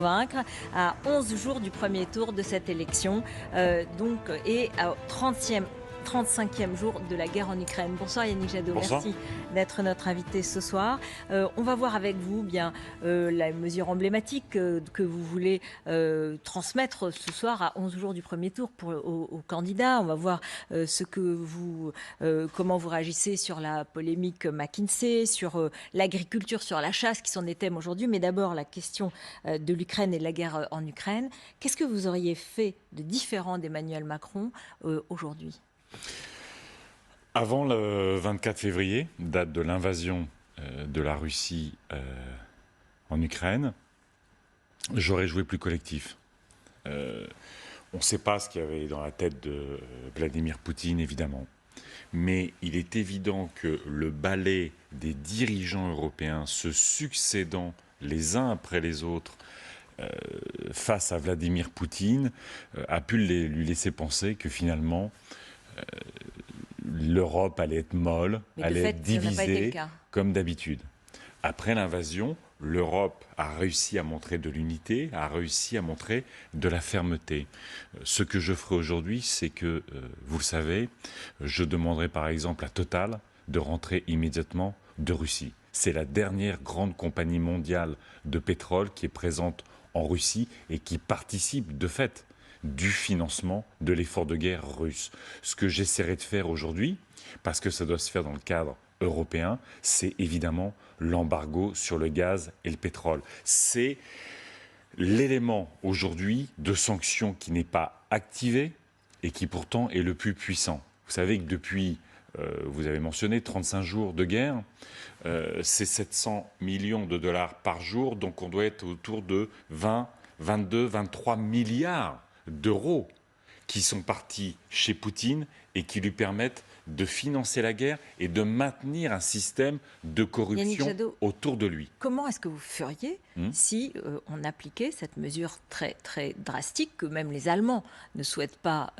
Convaincre à 11 jours du premier tour de cette élection, et au 35e jour de la guerre en Ukraine. Bonsoir Yannick Jadot, Bonsoir. merci d'être notre invité ce soir. On va voir avec vous la mesure emblématique que vous voulez transmettre ce soir à 11 jours du premier tour aux candidats. On va voir comment vous réagissez sur la polémique McKinsey, sur l'agriculture, sur la chasse qui sont des thèmes aujourd'hui. Mais d'abord la question de l'Ukraine et de la guerre en Ukraine. Qu'est-ce que vous auriez fait de différent d'Emmanuel Macron aujourd'hui ? Avant le 24 février, date de l'invasion de la Russie en Ukraine, j'aurais joué plus collectif. On ne sait pas ce qu'il y avait dans la tête de Vladimir Poutine, évidemment. Mais il est évident que le balai des dirigeants européens se succédant les uns après les autres face à Vladimir Poutine a pu lui laisser penser que finalement l'Europe allait être molle, allait être divisée comme d'habitude. Après l'invasion, l'Europe a réussi à montrer de l'unité, a réussi à montrer de la fermeté. Ce que je ferai aujourd'hui, c'est que, vous le savez, je demanderai par exemple à Total de rentrer immédiatement de Russie. C'est la dernière grande compagnie mondiale de pétrole qui est présente en Russie et qui participe de fait du financement de l'effort de guerre russe. Ce que j'essaierai de faire aujourd'hui, parce que ça doit se faire dans le cadre européen, c'est évidemment l'embargo sur le gaz et le pétrole. C'est l'élément aujourd'hui de sanction qui n'est pas activé et qui pourtant est le plus puissant. Vous savez que depuis, vous avez mentionné, 35 jours de guerre, c'est 700 millions de dollars par jour, donc on doit être autour de 20, 22, 23 milliards d'euros qui sont partis chez Poutine et qui lui permettent de financer la guerre et de maintenir un système de corruption Jadot, autour de lui. Comment est-ce que vous feriez si on appliquait cette mesure très, très drastique que même les Allemands ne souhaitent pas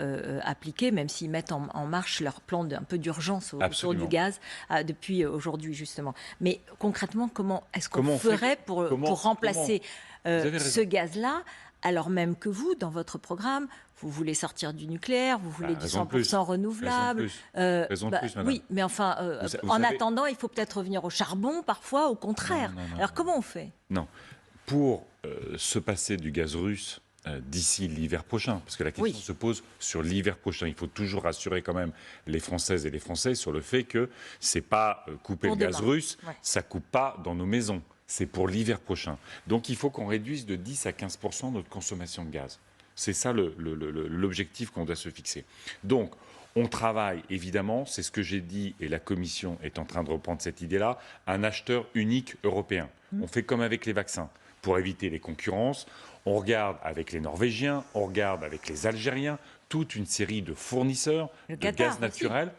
appliquer, même s'ils mettent en marche leur plan un peu d'urgence autour du gaz depuis aujourd'hui justement. Mais concrètement, comment est-ce qu'on ferait pour remplacer ce gaz-là, alors même que vous, dans votre programme, vous voulez sortir du nucléaire, vous voulez du 100% renouvelable. Raison de plus, madame. Oui, mais enfin, en attendant, il faut peut-être revenir au charbon, parfois, au contraire. Non, alors comment on fait? Non. Pour se passer du gaz russe d'ici l'hiver prochain, parce que la question se pose sur l'hiver prochain. Il faut toujours rassurer quand même les Françaises et les Français sur le fait que c'est pas couper le gaz russe, ça coupe pas dans nos maisons. C'est pour l'hiver prochain. Donc il faut qu'on réduise de 10 à 15% notre consommation de gaz. C'est ça l'objectif qu'on doit se fixer. Donc on travaille évidemment, c'est ce que j'ai dit et la Commission est en train de reprendre cette idée-là, un acheteur unique européen. On fait comme avec les vaccins. Pour éviter les concurrences, on regarde avec les Norvégiens, on regarde avec les Algériens, toute une série de fournisseurs de gaz naturel.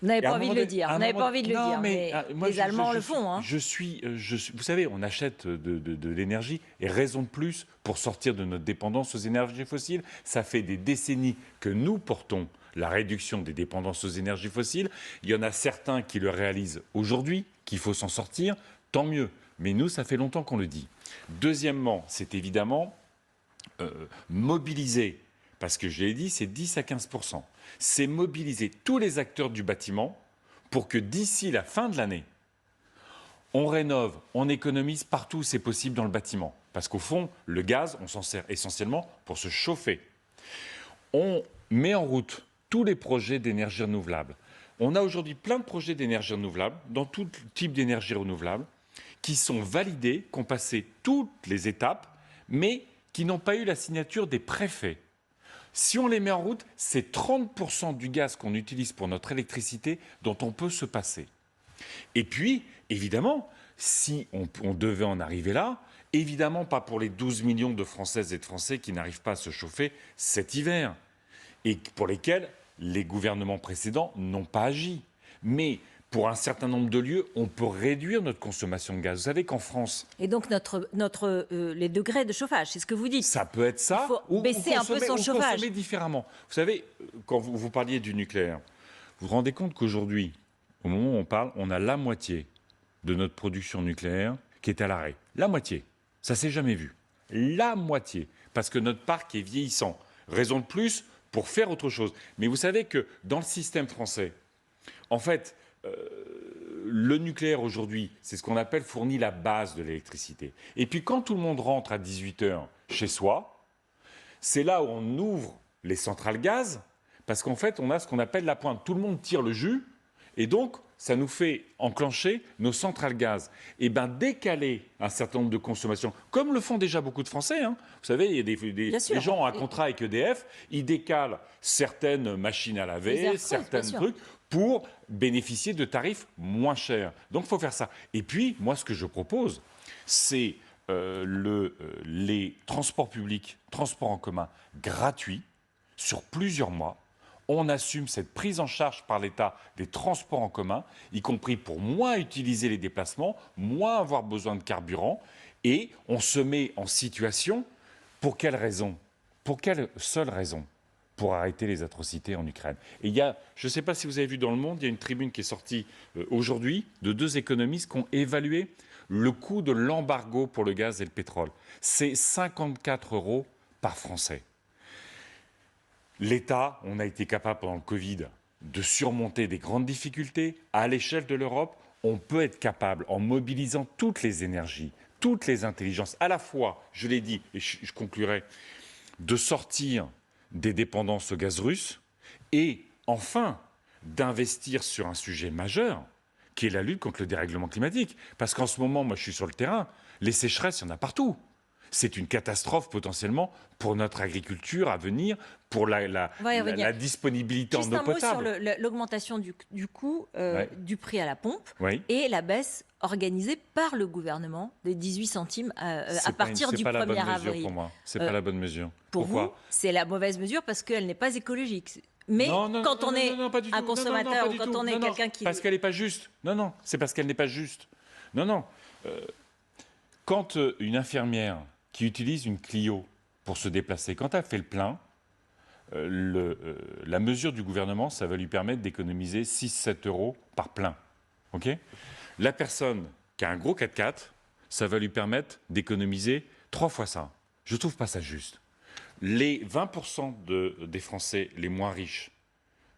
Vous n'avez pas envie de le dire, mais les Allemands le font. Hein. Vous savez, on achète de l'énergie, et raison de plus pour sortir de notre dépendance aux énergies fossiles. Ça fait des décennies que nous portons la réduction des dépendances aux énergies fossiles. Il y en a certains qui le réalisent aujourd'hui, qu'il faut s'en sortir, tant mieux. Mais nous, ça fait longtemps qu'on le dit. Deuxièmement, c'est évidemment mobiliser. Parce que je l'ai dit, c'est 10 à 15%. C'est mobiliser tous les acteurs du bâtiment pour que d'ici la fin de l'année, on rénove, on économise partout où c'est possible dans le bâtiment. Parce qu'au fond, le gaz, on s'en sert essentiellement pour se chauffer. On met en route tous les projets d'énergie renouvelable. On a aujourd'hui plein de projets d'énergie renouvelable, dans tout type d'énergie renouvelable, qui sont validés, qui ont passé toutes les étapes, mais qui n'ont pas eu la signature des préfets. Si on les met en route, c'est 30% du gaz qu'on utilise pour notre électricité dont on peut se passer. Et puis, évidemment, si on devait en arriver là, évidemment pas pour les 12 millions de Françaises et de Français qui n'arrivent pas à se chauffer cet hiver, et pour lesquels les gouvernements précédents n'ont pas agi. Mais pour un certain nombre de lieux, on peut réduire notre consommation de gaz. Vous savez qu'en France... Et donc les degrés de chauffage, c'est ce que vous dites. Ça peut être ça, ou baisser un peu son chauffage. Consommer différemment. Vous savez, quand vous parliez du nucléaire, vous vous rendez compte qu'aujourd'hui, au moment où on parle, on a la moitié de notre production nucléaire qui est à l'arrêt. La moitié. Ça ne s'est jamais vu. La moitié. Parce que notre parc est vieillissant. Raison de plus pour faire autre chose. Mais vous savez que dans le système français, en fait, le nucléaire aujourd'hui, c'est ce qu'on appelle fournit la base de l'électricité. Et puis quand tout le monde rentre à 18h chez soi, c'est là où on ouvre les centrales gaz, parce qu'en fait, on a ce qu'on appelle la pointe. Tout le monde tire le jus, et donc ça nous fait enclencher nos centrales gaz. Et bien décaler un certain nombre de consommations, comme le font déjà beaucoup de Français. Hein. Vous savez, il y a des gens ont un contrat avec EDF, ils décalent certaines machines à laver, certains trucs, pour bénéficier de tarifs moins chers. Donc il faut faire ça. Et puis, moi, ce que je propose, c'est les transports publics, transports en commun gratuits, sur plusieurs mois. On assume cette prise en charge par l'État des transports en commun, y compris pour moins utiliser les déplacements, moins avoir besoin de carburant, et on se met en situation, pour quelle raison? Pour quelle seule raison? Pour arrêter les atrocités en Ukraine. Et il y a, je ne sais pas si vous avez vu dans Le Monde, il y a une tribune qui est sortie aujourd'hui de 2 économistes qui ont évalué le coût de l'embargo pour le gaz et le pétrole. C'est 54 € par Français. L'État, on a été capable pendant le Covid de surmonter des grandes difficultés. À l'échelle de l'Europe, on peut être capable, en mobilisant toutes les énergies, toutes les intelligences, à la fois, je l'ai dit, et je conclurai, de sortir des dépendances au gaz russe et enfin d'investir sur un sujet majeur qui est la lutte contre le dérèglement climatique. Parce qu'en ce moment, moi je suis sur le terrain, les sécheresses, il y en a partout. C'est une catastrophe potentiellement pour notre agriculture à venir, pour la disponibilité en eau potable. Juste un mot sur l'augmentation du coût du prix à la pompe et la baisse organisée par le gouvernement des 18 centimes à partir du 1er avril. Pour moi, c'est pas la bonne mesure. Pour vous, c'est la mauvaise mesure parce qu'elle n'est pas écologique. Mais quand on est un consommateur ou quand on est quelqu'un qui... Parce qu'elle n'est pas juste. Non, c'est parce qu'elle n'est pas juste. Non. Quand une infirmière qui utilise une Clio pour se déplacer, quand elle fait le plein, la mesure du gouvernement, ça va lui permettre d'économiser 6-7 € par plein. Okay, la personne qui a un gros 4x4, ça va lui permettre d'économiser 3 fois ça. Je ne trouve pas ça juste. Les 20% des Français les moins riches,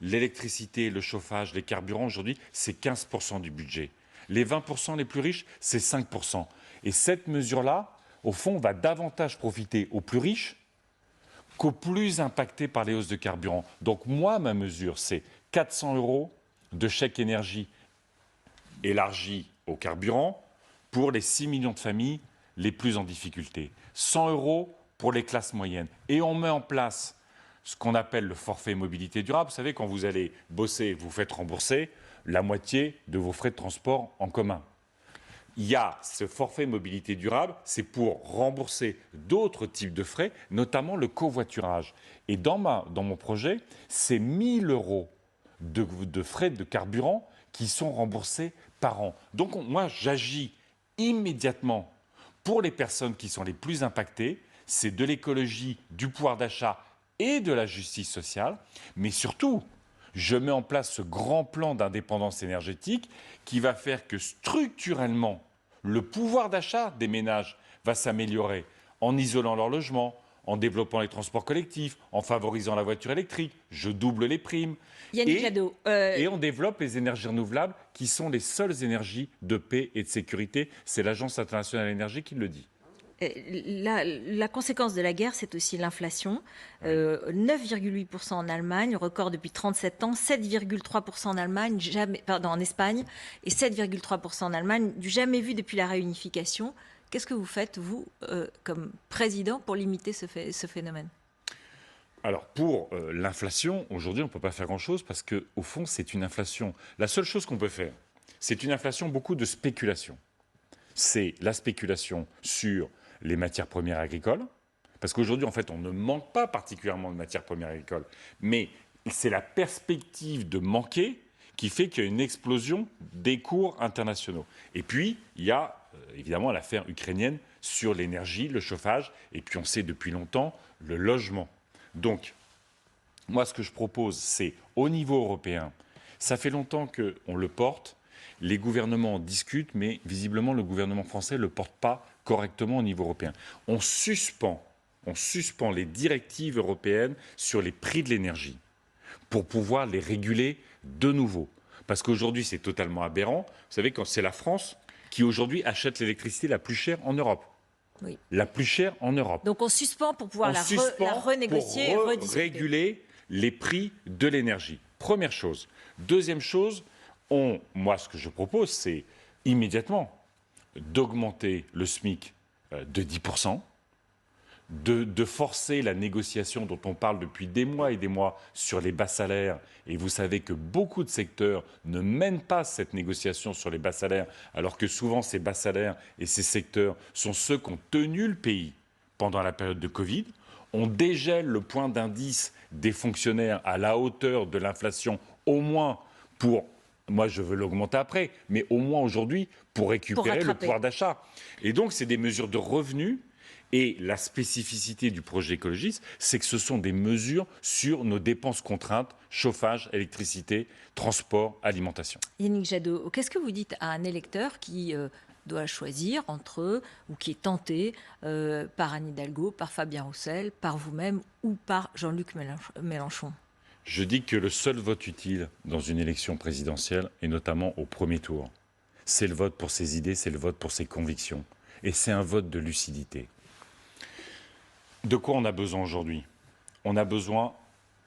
l'électricité, le chauffage, les carburants, aujourd'hui, c'est 15% du budget. Les 20% les plus riches, c'est 5%. Et cette mesure-là, au fond, va davantage profiter aux plus riches qu'aux plus impactés par les hausses de carburant. Donc moi, ma mesure, c'est 400 € de chèque énergie élargi au carburant pour les 6 millions de familles les plus en difficulté. 100 € pour les classes moyennes. Et on met en place ce qu'on appelle le forfait mobilité durable. Vous savez, quand vous allez bosser, vous faites rembourser la moitié de vos frais de transport en commun. Il y a ce forfait mobilité durable, c'est pour rembourser d'autres types de frais, notamment le covoiturage. Et dans mon projet, c'est 1 000 € de frais de carburant qui sont remboursés par an. Donc moi, j'agis immédiatement pour les personnes qui sont les plus impactées. C'est de l'écologie, du pouvoir d'achat et de la justice sociale. Mais surtout, je mets en place ce grand plan d'indépendance énergétique qui va faire que structurellement, le pouvoir d'achat des ménages va s'améliorer en isolant leur logement, en développant les transports collectifs, en favorisant la voiture électrique. Je double les primes. Et on développe les énergies renouvelables qui sont les seules énergies de paix et de sécurité. C'est l'Agence internationale de l'énergie qui le dit. La conséquence de la guerre, c'est aussi l'inflation. 9,8% en Allemagne, record depuis 37 ans, 7,3% en Espagne et 7,3% en Allemagne, du jamais vu depuis la réunification. Qu'est-ce que vous faites, vous, comme président, pour limiter ce phénomène ? Alors, pour l'inflation, aujourd'hui, on ne peut pas faire grand-chose parce qu'au fond, c'est une inflation. La seule chose qu'on peut faire, c'est une inflation beaucoup de spéculation. C'est la spéculation sur les matières premières agricoles, parce qu'aujourd'hui, en fait, on ne manque pas particulièrement de matières premières agricoles, mais c'est la perspective de manquer qui fait qu'il y a une explosion des cours internationaux. Et puis, il y a évidemment l'affaire ukrainienne sur l'énergie, le chauffage, et puis on sait depuis longtemps le logement. Donc, moi, ce que je propose, c'est au niveau européen, ça fait longtemps qu'on le porte, les gouvernements en discutent, mais visiblement, le gouvernement français ne le porte pas correctement au niveau européen. On suspend les directives européennes sur les prix de l'énergie pour pouvoir les réguler de nouveau. Parce qu'aujourd'hui, c'est totalement aberrant. Vous savez, quand c'est la France qui aujourd'hui achète l'électricité la plus chère en Europe. Oui. La plus chère en Europe. Donc on suspend pour pouvoir la renégocier pour et rediscuter. Réguler les prix de l'énergie. Première chose. Deuxième chose, moi ce que je propose, c'est immédiatement d'augmenter le SMIC de 10%, de forcer la négociation dont on parle depuis des mois et des mois sur les bas salaires. Et vous savez que beaucoup de secteurs ne mènent pas cette négociation sur les bas salaires, alors que souvent ces bas salaires et ces secteurs sont ceux qui ont tenu le pays pendant la période de Covid. On dégèle le point d'indice des fonctionnaires à la hauteur de l'inflation, au moins pour... Moi, je veux l'augmenter après, mais au moins aujourd'hui, pour récupérer le pouvoir d'achat. Et donc, c'est des mesures de revenus. Et la spécificité du projet écologiste, c'est que ce sont des mesures sur nos dépenses contraintes, chauffage, électricité, transport, alimentation. Yannick Jadot, qu'est-ce que vous dites à un électeur qui doit choisir entre eux, ou qui est tenté par Anne Hidalgo, par Fabien Roussel, par vous-même ou par Jean-Luc Mélenchon? Je dis que le seul vote utile dans une élection présidentielle, et notamment au premier tour, c'est le vote pour ses idées, c'est le vote pour ses convictions. Et c'est un vote de lucidité. De quoi on a besoin aujourd'hui? On a besoin,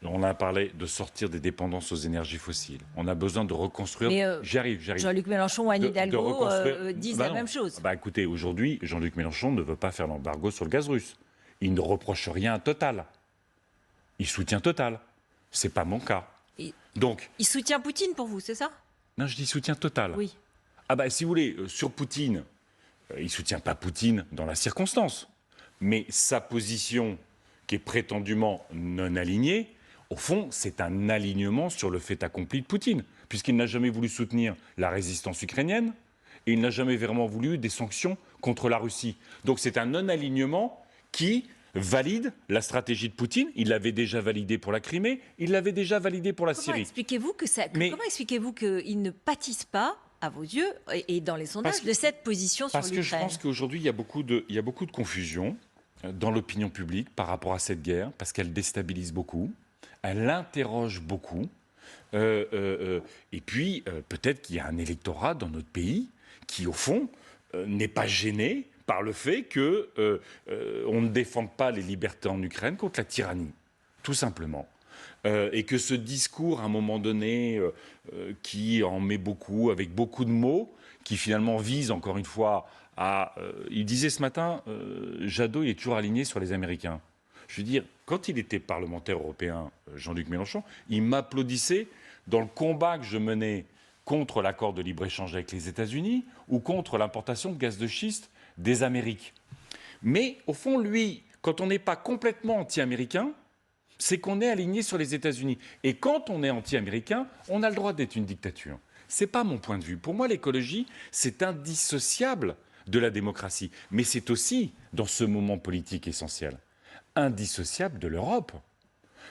on a parlé de sortir des dépendances aux énergies fossiles. On a besoin de reconstruire... Mais j'arrive. Jean-Luc Mélenchon ou Anne Hidalgo disent la même chose. Écoutez, aujourd'hui, Jean-Luc Mélenchon ne veut pas faire l'embargo sur le gaz russe. Il ne reproche rien à Total. Il soutient Total. C'est pas mon cas. Donc, il soutient Poutine pour vous, c'est ça? Non, je dis soutien Total. Oui. Si vous voulez, sur Poutine, il ne soutient pas Poutine dans la circonstance. Mais sa position, qui est prétendument non alignée, au fond, c'est un alignement sur le fait accompli de Poutine, puisqu'il n'a jamais voulu soutenir la résistance ukrainienne et il n'a jamais vraiment voulu des sanctions contre la Russie. Donc c'est un non-alignement qui valide la stratégie de Poutine. Il l'avait déjà validé pour la Crimée, il l'avait déjà validé pour la Syrie. Comment expliquez-vous qu'il ne pâtisse pas, à vos yeux, et dans les sondages, de cette position sur l'Ukraine? Parce que je pense qu'aujourd'hui, il y a beaucoup de confusion dans l'opinion publique par rapport à cette guerre, parce qu'elle déstabilise beaucoup, elle interroge beaucoup, et puis peut-être qu'il y a un électorat dans notre pays qui, au fond, n'est pas gêné par le fait qu'on ne défende pas les libertés en Ukraine contre la tyrannie, tout simplement. Et que ce discours, à un moment donné, qui en met beaucoup, avec beaucoup de mots, qui finalement vise, encore une fois, il disait ce matin, Jadot, il est toujours aligné sur les Américains. Je veux dire, quand il était parlementaire européen, Jean-Luc Mélenchon, il m'applaudissait dans le combat que je menais contre l'accord de libre-échange avec les États-Unis ou contre l'importation de gaz de schiste des Amériques. Mais au fond, lui, quand on n'est pas complètement anti-américain, c'est qu'on est aligné sur les États-Unis. Et quand on est anti-américain, on a le droit d'être une dictature. Ce n'est pas mon point de vue. Pour moi, l'écologie, c'est indissociable de la démocratie. Mais c'est aussi, dans ce moment politique essentiel, indissociable de l'Europe.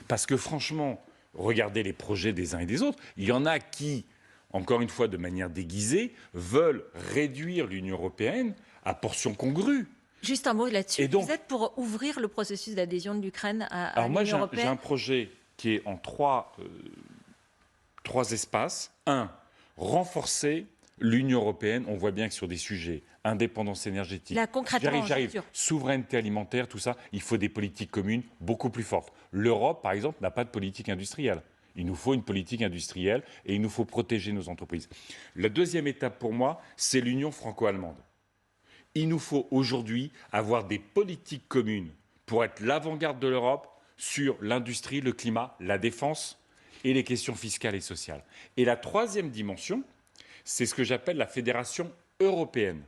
Parce que franchement, regardez les projets des uns et des autres. Il y en a qui, encore une fois de manière déguisée, veulent réduire l'Union européenne à portions congrues. Juste un mot là-dessus. Vous êtes pour ouvrir le processus d'adhésion de l'Ukraine à l'Union européenne? J'ai un projet qui est en trois espaces. Un, renforcer l'Union européenne. On voit bien que sur des sujets, indépendance énergétique, là, concrètement, j'arrive, souveraineté alimentaire, tout ça, il faut des politiques communes beaucoup plus fortes. L'Europe, par exemple, n'a pas de politique industrielle. Il nous faut une politique industrielle et il nous faut protéger nos entreprises. La deuxième étape pour moi, c'est l'union franco-allemande. Il nous faut aujourd'hui avoir des politiques communes pour être l'avant-garde de l'Europe sur l'industrie, le climat, la défense et les questions fiscales et sociales. Et la troisième dimension, c'est ce que j'appelle la fédération européenne.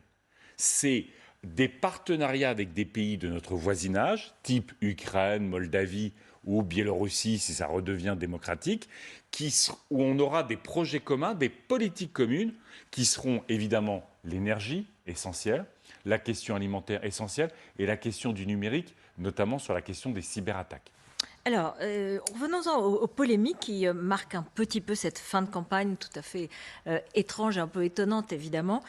C'est des partenariats avec des pays de notre voisinage, type Ukraine, Moldavie ou Biélorussie, si ça redevient démocratique, où on aura des projets communs, des politiques communes, qui seront évidemment l'énergie essentielle, la question alimentaire essentielle et la question du numérique, notamment sur la question des cyberattaques. Alors, revenons-en aux polémiques qui marquent un petit peu cette fin de campagne tout à fait étrange et un peu étonnante, évidemment,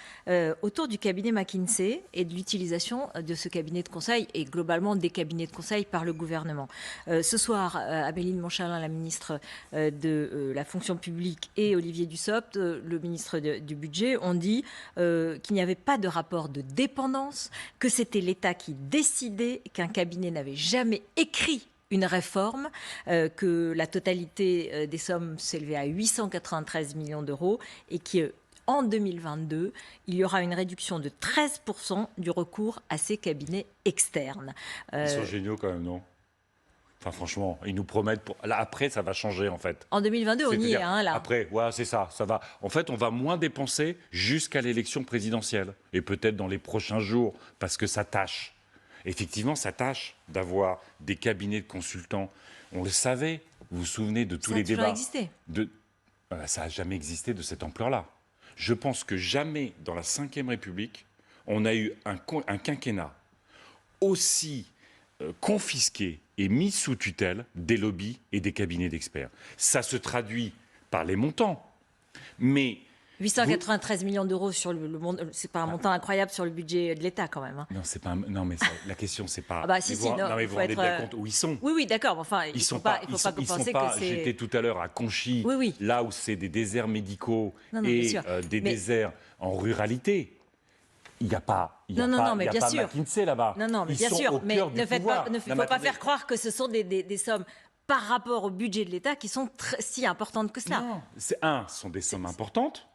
autour du cabinet McKinsey et de l'utilisation de ce cabinet de conseil et globalement des cabinets de conseil par le gouvernement. Ce soir, Amélie de Montchalin, la ministre de la fonction publique, et Olivier Dussopt, le ministre du budget, ont dit qu'il n'y avait pas de rapport de dépendance, que c'était l'État qui décidait, qu'un cabinet n'avait jamais écrit une réforme, que la totalité des sommes s'élevait à 893 millions d'euros et qu'en 2022, il y aura une réduction de 13% du recours à ces cabinets externes. Ils sont géniaux quand même, non ? Enfin, franchement, ils nous promettent... Là, après, ça va changer, en fait. En 2022, on y est, hein, là. Après, ouais, c'est ça, ça va. En fait, on va moins dépenser jusqu'à l'élection présidentielle. Et peut-être dans les prochains jours, parce que ça tâche. Effectivement, ça tâche d'avoir des cabinets de consultants. On le savait. Vous vous souvenez de tous les débats. Ça a toujours existé. Ça n'a jamais existé de cette ampleur-là. Je pense que jamais dans la Ve République, on a eu un quinquennat aussi confisqué et mis sous tutelle des lobbies et des cabinets d'experts. Ça se traduit par les montants. Mais 893 millions d'euros sur le monde, c'est pas un montant incroyable sur le budget de l'État quand même. Hein. Non, c'est pas. Non, mais la question c'est pas. Ah bah si, non, mais vous vous rendez bien compte où ils sont. Oui, oui, d'accord. Enfin, il faut pas penser que c'est. J'étais tout à l'heure à Conchy, oui. Là où c'est des déserts médicaux et des déserts en ruralité. Il n'y a pas. Non, mais bien sûr. McKinsey là-bas. Non, mais bien sûr. Mais ne faut pas faire croire que ce sont des sommes par rapport au budget de l'État qui sont si importantes que cela. Non, ce sont des sommes importantes.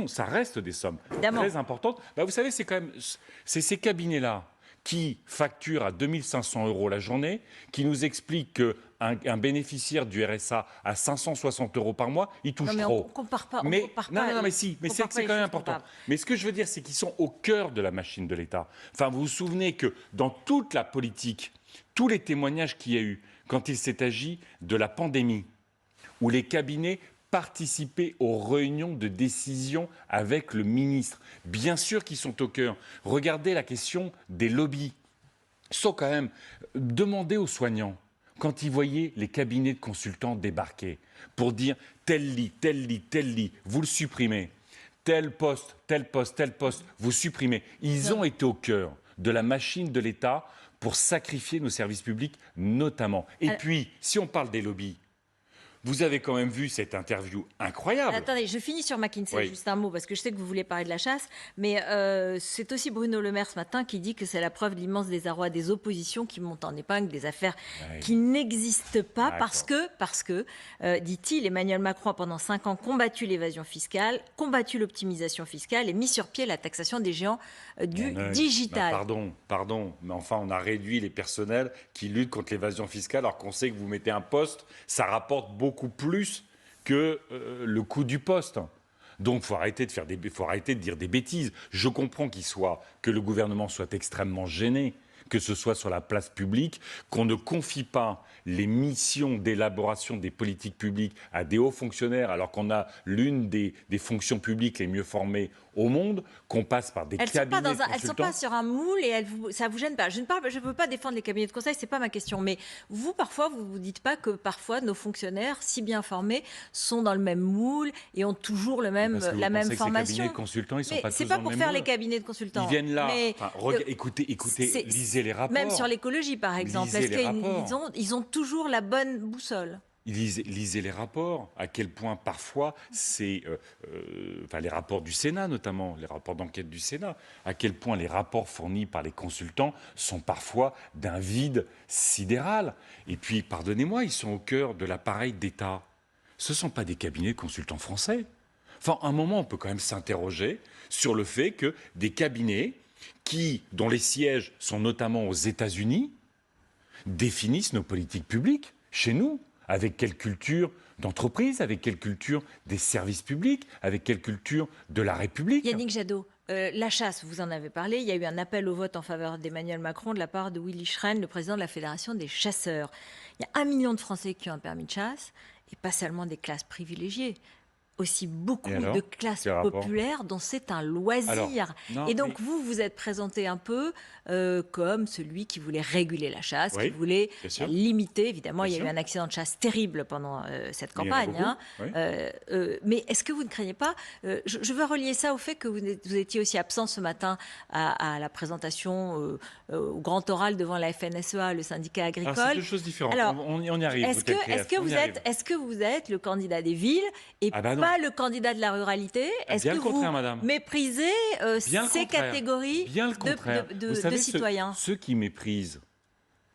Ça reste des sommes très importantes. Bah, vous savez, c'est ces cabinets-là qui facturent à 2500 € la journée, qui nous expliquent qu'un bénéficiaire du RSA à 560 € par mois, il touche trop. On compare pas. Mais c'est quand même important. Mais ce que je veux dire, c'est qu'ils sont au cœur de la machine de l'État. Enfin, vous vous souvenez que dans toute la politique, tous les témoignages qu'il y a eu, quand il s'est agi de la pandémie, où les cabinets participer aux réunions de décision avec le ministre. Bien sûr qu'ils sont au cœur. Regardez la question des lobbies. Sans quand même demander aux soignants, quand ils voyaient les cabinets de consultants débarquer, pour dire tel lit, vous le supprimez. Tel poste, vous supprimez. Ils ont été au cœur de la machine de l'État pour sacrifier nos services publics, notamment. Et puis, si on parle des lobbies, vous avez quand même vu cette interview incroyable. Attendez, je finis sur McKinsey, juste un mot, parce que je sais que vous voulez parler de la chasse, mais c'est aussi Bruno Le Maire ce matin qui dit que c'est la preuve de l'immense désarroi des oppositions qui montent en épingle des affaires qui n'existent pas, parce que dit-il, Emmanuel Macron a pendant 5 ans combattu l'évasion fiscale, combattu l'optimisation fiscale et mis sur pied la taxation des géants du digital. Pardon, mais enfin on a réduit les personnels qui luttent contre l'évasion fiscale, alors qu'on sait que vous mettez un poste, ça rapporte beaucoup plus que le coût du poste. Donc, faut arrêter de dire des bêtises. Je comprends que le gouvernement soit extrêmement gêné, que ce soit sur la place publique, qu'on ne confie pas les missions d'élaboration des politiques publiques à des hauts fonctionnaires, alors qu'on a l'une des fonctions publiques les mieux formées au monde, qu'on passe par des cabinets de consultants. Elles ne sont pas sur un moule et ça ne vous gêne pas. Je ne veux pas défendre les cabinets de conseil, ce n'est pas ma question. Mais vous, parfois, vous ne vous dites pas que parfois nos fonctionnaires, si bien formés, sont dans le même moule et ont toujours la même formation. Ces cabinets de consultants, ils sont pas tous dans le même moule. C'est pas pour faire les cabinets de consultants. Ils viennent là. Écoutez, lisez les rapports. Même sur l'écologie, par exemple. Est-ce qu'ils ont toujours la bonne boussole? Lisez les rapports, à quel point parfois c'est, les rapports du Sénat notamment, les rapports d'enquête du Sénat, à quel point les rapports fournis par les consultants sont parfois d'un vide sidéral. Et puis, pardonnez-moi, ils sont au cœur de l'appareil d'État. Ce ne sont pas des cabinets de consultants français. Enfin, à un moment, on peut quand même s'interroger sur le fait que des cabinets dont les sièges sont notamment aux États-Unis, définissent nos politiques publiques chez nous. Avec quelle culture d'entreprise, avec quelle culture des services publics, avec quelle culture de la République. Yannick Jadot, la chasse, vous en avez parlé. Il y a eu un appel au vote en faveur d'Emmanuel Macron de la part de Willy Schren, le président de la Fédération des chasseurs. Il y a 1 million de Français qui ont un permis de chasse, et pas seulement des classes privilégiées. aussi beaucoup de classes populaires dont c'est un loisir. Et donc vous êtes présenté un peu comme celui qui voulait réguler la chasse, qui voulait limiter. Évidemment, il y a eu un accident de chasse terrible pendant cette campagne. Mais est-ce que vous ne craignez pas, je veux relier ça au fait que vous étiez aussi absent ce matin à la présentation au grand oral devant la FNSEA, le syndicat agricole. C'est deux choses différentes. Alors, on y arrive. Est-ce que vous êtes le candidat des villes et pas le candidat de la ruralité? Est-ce que vous méprisez ces catégories de citoyens? Ceux qui méprisent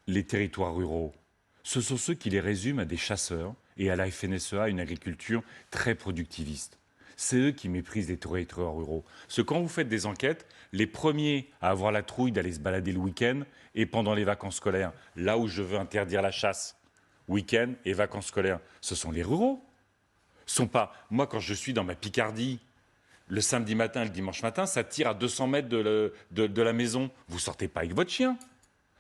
les territoires ruraux, ce sont ceux qui les résument à des chasseurs et à la FNSEA, une agriculture très productiviste. C'est eux qui méprisent les territoires ruraux. Parce que quand vous faites des enquêtes, les premiers à avoir la trouille d'aller se balader le week-end et pendant les vacances scolaires, là où je veux interdire la chasse, week-end et vacances scolaires, ce sont les ruraux. Sont pas. Moi, quand je suis dans ma Picardie, le samedi matin, le dimanche matin, ça tire à 200 mètres de la maison. Vous sortez pas avec votre chien.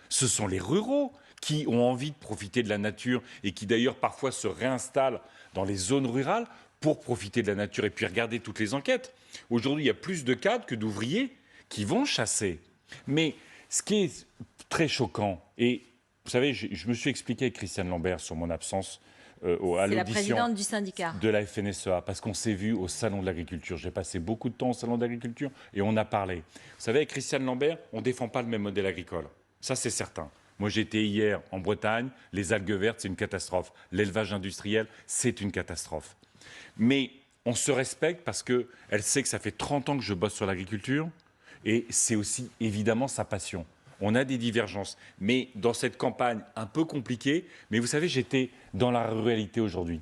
Ce sont les ruraux qui ont envie de profiter de la nature et qui d'ailleurs parfois se réinstallent dans les zones rurales pour profiter de la nature. Et puis regardez toutes les enquêtes. Aujourd'hui, il y a plus de cadres que d'ouvriers qui vont chasser. Mais ce qui est très choquant, et vous savez, je me suis expliqué avec Christiane Lambert sur mon absence à la présidente du syndicat de la FNSEA, parce qu'on s'est vu au Salon de l'Agriculture. J'ai passé beaucoup de temps au Salon de l'Agriculture et on a parlé. Vous savez, avec Christiane Lambert, on ne défend pas le même modèle agricole. Ça, c'est certain. Moi, j'étais hier en Bretagne. Les algues vertes, c'est une catastrophe. L'élevage industriel, c'est une catastrophe. Mais on se respecte parce qu'elle sait que ça fait 30 ans que je bosse sur l'agriculture et c'est aussi évidemment sa passion. On a des divergences, mais dans cette campagne un peu compliquée, mais vous savez, j'étais dans la ruralité aujourd'hui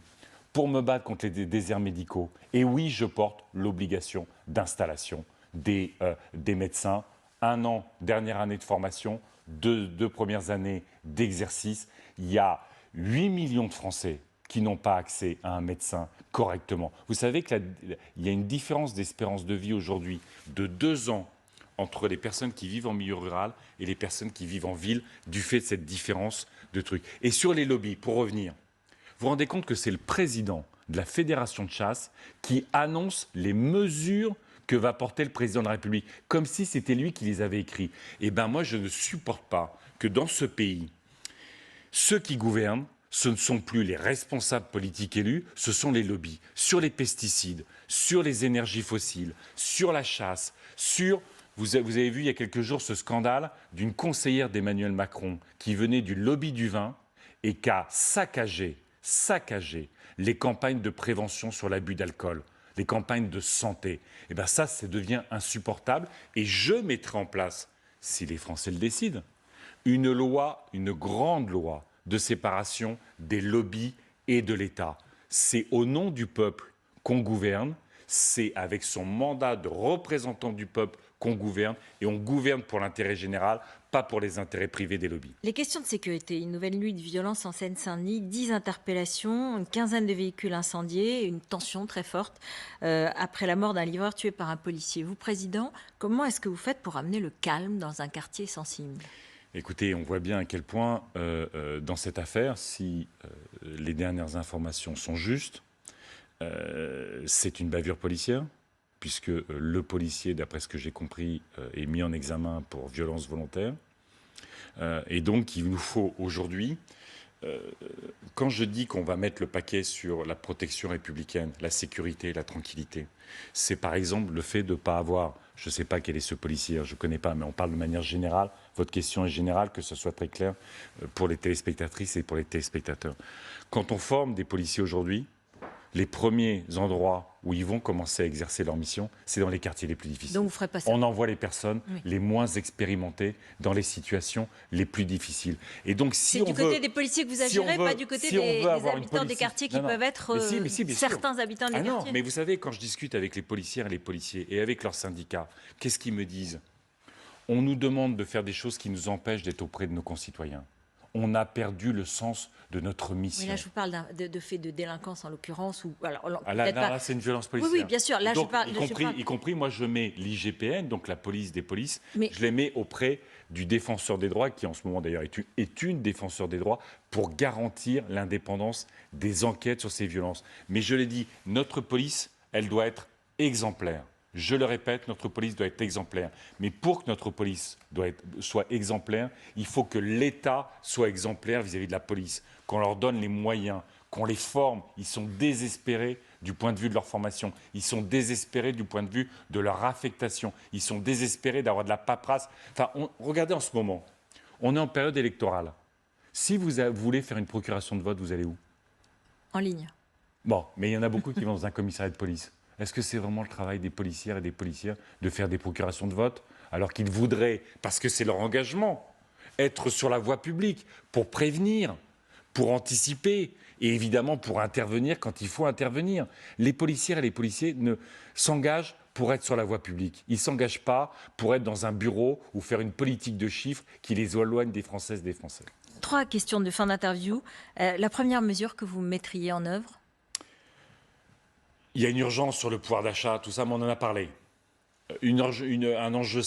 pour me battre contre les déserts médicaux. Et oui, je porte l'obligation d'installation des médecins. 1 an, dernière année de formation, 2 premières années d'exercice. Il y a 8 millions de Français qui n'ont pas accès à un médecin correctement. Vous savez qu'il y a une différence d'espérance de vie aujourd'hui de 2 ans entre les personnes qui vivent en milieu rural et les personnes qui vivent en ville, du fait de cette différence de trucs. Et sur les lobbies, pour revenir, vous vous rendez compte que c'est le président de la Fédération de chasse qui annonce les mesures que va porter le président de la République, comme si c'était lui qui les avait écrits. Eh bien, moi, je ne supporte pas que dans ce pays, ceux qui gouvernent, ce ne sont plus les responsables politiques élus, ce sont les lobbies. Sur les pesticides, sur les énergies fossiles, sur la chasse, sur... Vous avez vu il y a quelques jours ce scandale d'une conseillère d'Emmanuel Macron qui venait du lobby du vin et qui a saccagé les campagnes de prévention sur l'abus d'alcool, les campagnes de santé. Et bien ça devient insupportable et je mettrai en place, si les Français le décident, une loi, une grande loi de séparation des lobbies et de l'État. C'est au nom du peuple qu'on gouverne, c'est avec son mandat de représentant du peuple qu'on gouverne, et on gouverne pour l'intérêt général, pas pour les intérêts privés des lobbies. Les questions de sécurité, une nouvelle nuit de violence en Seine-Saint-Denis, 10 interpellations, une quinzaine de véhicules incendiés, une tension très forte après la mort d'un livreur tué par un policier. Vous, Président, comment est-ce que vous faites pour amener le calme dans un quartier sensible ? Écoutez, on voit bien à quel point, dans cette affaire, si les dernières informations sont justes, c'est une bavure policière, puisque le policier, d'après ce que j'ai compris, est mis en examen pour violence volontaire. Et donc, il nous faut aujourd'hui, quand je dis qu'on va mettre le paquet sur la protection républicaine, la sécurité, la tranquillité, c'est par exemple le fait de ne pas avoir, je ne sais pas quel est ce policier, je ne connais pas, mais on parle de manière générale, votre question est générale, que ce soit très clair pour les téléspectatrices et pour les téléspectateurs. Quand on forme des policiers aujourd'hui, les premiers endroits où ils vont commencer à exercer leur mission, c'est dans les quartiers les plus difficiles. Donc vous ferez pas ça. On envoie les personnes les moins expérimentées dans les situations les plus difficiles. Et donc, si c'est du côté des policiers que vous agirez, pas du côté des habitants des quartiers qui peuvent être certains habitants des quartiers. Non, mais vous savez, quand je discute avec les policières et les policiers et avec leurs syndicats, qu'est-ce qu'ils me disent ? On nous demande de faire des choses qui nous empêchent d'être auprès de nos concitoyens. On a perdu le sens de notre mission. Mais là, je vous parle de faits de délinquance, en l'occurrence. Là, c'est une violence policière. Oui, bien sûr. Là, donc, y compris, moi, je mets l'IGPN, donc la police des polices, je les mets auprès du défenseur des droits, qui en ce moment d'ailleurs est une défenseur des droits, pour garantir l'indépendance des enquêtes sur ces violences. Mais je l'ai dit, notre police, elle doit être exemplaire. Je le répète, notre police doit être exemplaire. Mais pour que notre police soit exemplaire, il faut que l'État soit exemplaire vis-à-vis de la police, qu'on leur donne les moyens, qu'on les forme. Ils sont désespérés du point de vue de leur formation. Ils sont désespérés du point de vue de leur affectation. Ils sont désespérés d'avoir de la paperasse. Enfin, regardez en ce moment, on est en période électorale. Si vous voulez faire une procuration de vote, vous allez où? En ligne. Bon, mais il y en a beaucoup qui vont dans un commissariat de police. Est-ce que c'est vraiment le travail des policières et des policiers de faire des procurations de vote alors qu'ils voudraient, parce que c'est leur engagement, être sur la voie publique pour prévenir, pour anticiper et évidemment pour intervenir quand il faut intervenir. Les policières et les policiers ne s'engagent pour être sur la voie publique. Ils ne s'engagent pas pour être dans un bureau ou faire une politique de chiffres qui les éloigne des Françaises et des Français. 3 questions de fin d'interview. La première mesure que vous mettriez en œuvre? Il y a une urgence sur le pouvoir d'achat, tout ça, mais on en a parlé. Un enjeu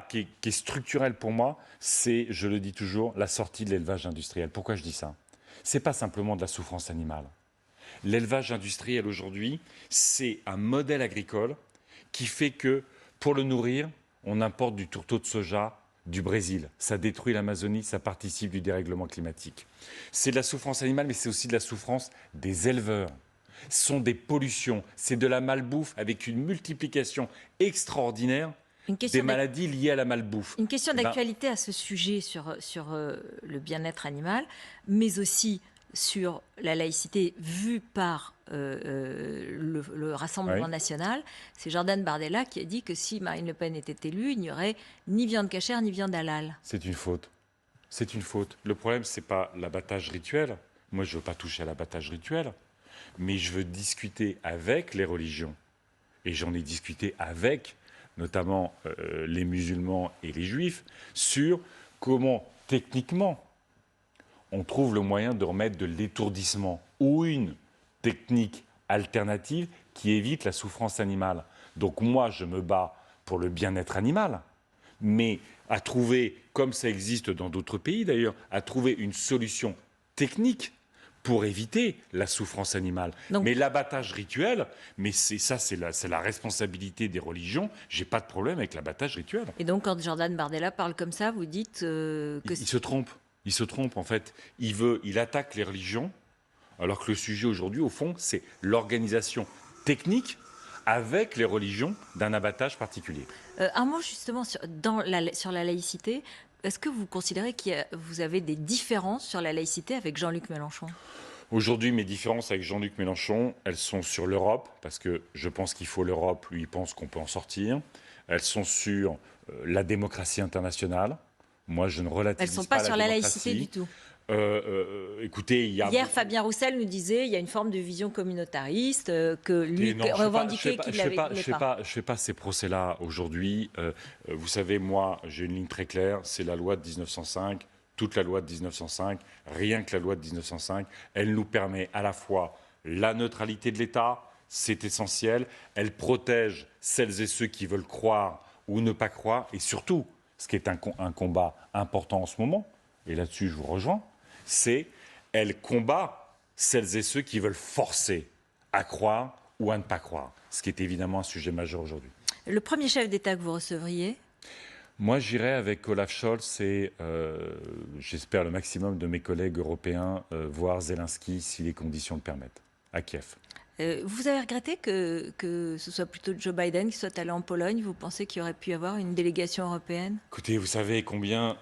qui est structurel pour moi, c'est, je le dis toujours, la sortie de l'élevage industriel. Pourquoi je dis ça? Ce n'est pas simplement de la souffrance animale. L'élevage industriel aujourd'hui, c'est un modèle agricole qui fait que, pour le nourrir, on importe du tourteau de soja du Brésil. Ça détruit l'Amazonie, ça participe du dérèglement climatique. C'est de la souffrance animale, mais c'est aussi de la souffrance des éleveurs. Ce sont des pollutions, c'est de la malbouffe avec une multiplication extraordinaire des maladies liées à la malbouffe. Une question d'actualité à ce sujet sur le bien-être animal, mais aussi sur la laïcité vue par le Rassemblement national. C'est Jordan Bardella qui a dit que si Marine Le Pen était élue, il n'y aurait ni viande cachère ni viande halal. C'est une faute. C'est une faute. Le problème, ce n'est pas l'abattage rituel. Moi, je ne veux pas toucher à l'abattage rituel. Mais je veux discuter avec les religions. Et j'en ai discuté avec, notamment, les musulmans et les juifs, sur comment, techniquement, on trouve le moyen de remettre de l'étourdissement ou une technique alternative qui évite la souffrance animale. Donc moi, je me bats pour le bien-être animal, mais à trouver, comme ça existe dans d'autres pays d'ailleurs, à trouver une solution technique pour éviter la souffrance animale. Donc, mais l'abattage rituel, mais c'est la responsabilité des religions. J'ai pas de problème avec l'abattage rituel. Et donc, quand Jordan Bardella parle comme ça, vous dites que... Il se trompe. Il se trompe, en fait. Il attaque les religions, alors que le sujet aujourd'hui, au fond, c'est l'organisation technique avec les religions d'un abattage particulier. Un mot, justement, sur la laïcité. Est-ce que vous considérez que vous avez des différences sur la laïcité avec Jean-Luc Mélenchon? Aujourd'hui, mes différences avec Jean-Luc Mélenchon, elles sont sur l'Europe, parce que je pense qu'il faut l'Europe, lui, il pense qu'on peut en sortir. Elles sont sur la démocratie internationale. Moi, je ne relativise pas la démocratie. Elles ne sont pas sur la laïcité du tout. Écoutez, Hier, Fabien Roussel nous disait qu'il y a une forme de vision communautariste, que lui revendiquait qu'il n'avait pas. Je ne fais pas ces procès-là aujourd'hui. Vous savez, moi, j'ai une ligne très claire, c'est la loi de 1905, toute la loi de 1905, rien que la loi de 1905. Elle nous permet à la fois la neutralité de l'État, c'est essentiel, elle protège celles et ceux qui veulent croire ou ne pas croire, et surtout, ce qui est un combat important en ce moment, et là-dessus je vous rejoins, c'est elle combat celles et ceux qui veulent forcer à croire ou à ne pas croire, ce qui est évidemment un sujet majeur aujourd'hui. Le premier chef d'État que vous recevriez? Moi, j'irai avec Olaf Scholz et j'espère le maximum de mes collègues européens voir Zelensky si les conditions le permettent, à Kiev. Vous avez regretté que ce soit plutôt Joe Biden qui soit allé en Pologne? Vous pensez qu'il y aurait pu y avoir une délégation européenne? Écoutez, vous savez combien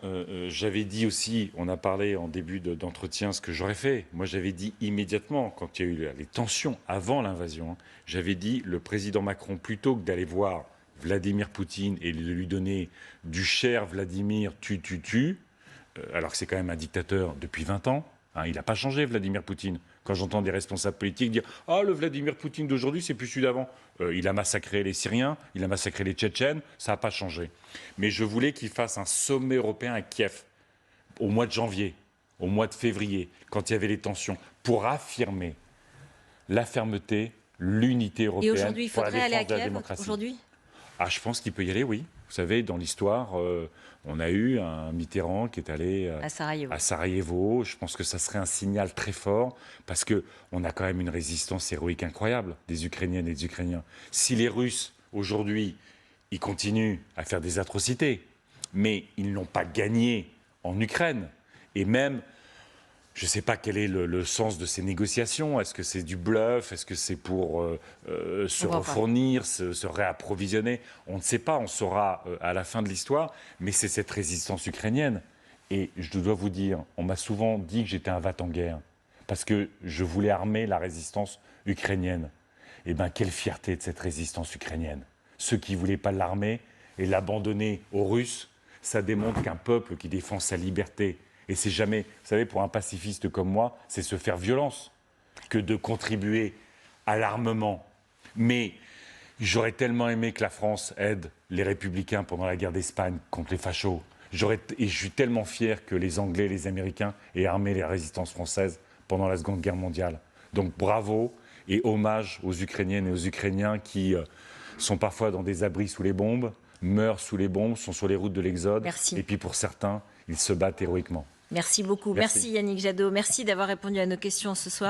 j'avais dit aussi, on a parlé en début d'entretien ce que j'aurais fait. Moi, j'avais dit immédiatement, quand il y a eu les tensions avant l'invasion, j'avais dit le président Macron, plutôt que d'aller voir Vladimir Poutine et de lui donner du cher Vladimir tu, alors que c'est quand même un dictateur depuis 20 ans, hein, il n'a pas changé Vladimir Poutine. Quand j'entends des responsables politiques dire « Ah, le Vladimir Poutine d'aujourd'hui, c'est plus celui d'avant. Il a massacré les Syriens, il a massacré les Tchétchènes, ça n'a pas changé. » Mais je voulais qu'il fasse un sommet européen à Kiev, au mois de janvier, au mois de février, quand il y avait les tensions, pour affirmer la fermeté, l'unité européenne. Et aujourd'hui, il faudrait aller à Kiev aujourd'hui ? Ah, je pense qu'il peut y aller, oui. Vous savez, dans l'histoire, on a eu un Mitterrand qui est allé à Sarajevo. Je pense que ça serait un signal très fort parce qu'on a quand même une résistance héroïque incroyable des Ukrainiennes et des Ukrainiens. Si les Russes, aujourd'hui, ils continuent à faire des atrocités, mais ils n'ont pas gagné en Ukraine. Et même, je ne sais pas quel est le sens de ces négociations. Est-ce que c'est du bluff? Est-ce que c'est pour se refournir, se réapprovisionner? On ne sait pas, on saura à la fin de l'histoire. Mais c'est cette résistance ukrainienne. Et je dois vous dire, on m'a souvent dit que j'étais un vat en guerre parce que je voulais armer la résistance ukrainienne. Eh bien, quelle fierté de cette résistance ukrainienne. Ceux qui ne voulaient pas l'armer et l'abandonner aux Russes, ça démontre qu'un peuple qui défend sa liberté, et c'est jamais, vous savez, pour un pacifiste comme moi, c'est se faire violence que de contribuer à l'armement. Mais j'aurais tellement aimé que la France aide les républicains pendant la guerre d'Espagne contre les fachos. Et je suis tellement fier que les Anglais et les Américains aient armé les résistances françaises pendant la Seconde Guerre mondiale. Donc bravo et hommage aux Ukrainiennes et aux Ukrainiens qui sont parfois dans des abris sous les bombes, meurent sous les bombes, sont sur les routes de l'Exode. Merci. Et puis pour certains, ils se battent héroïquement. Merci beaucoup. Merci Yannick Jadot. Merci d'avoir répondu à nos questions ce soir.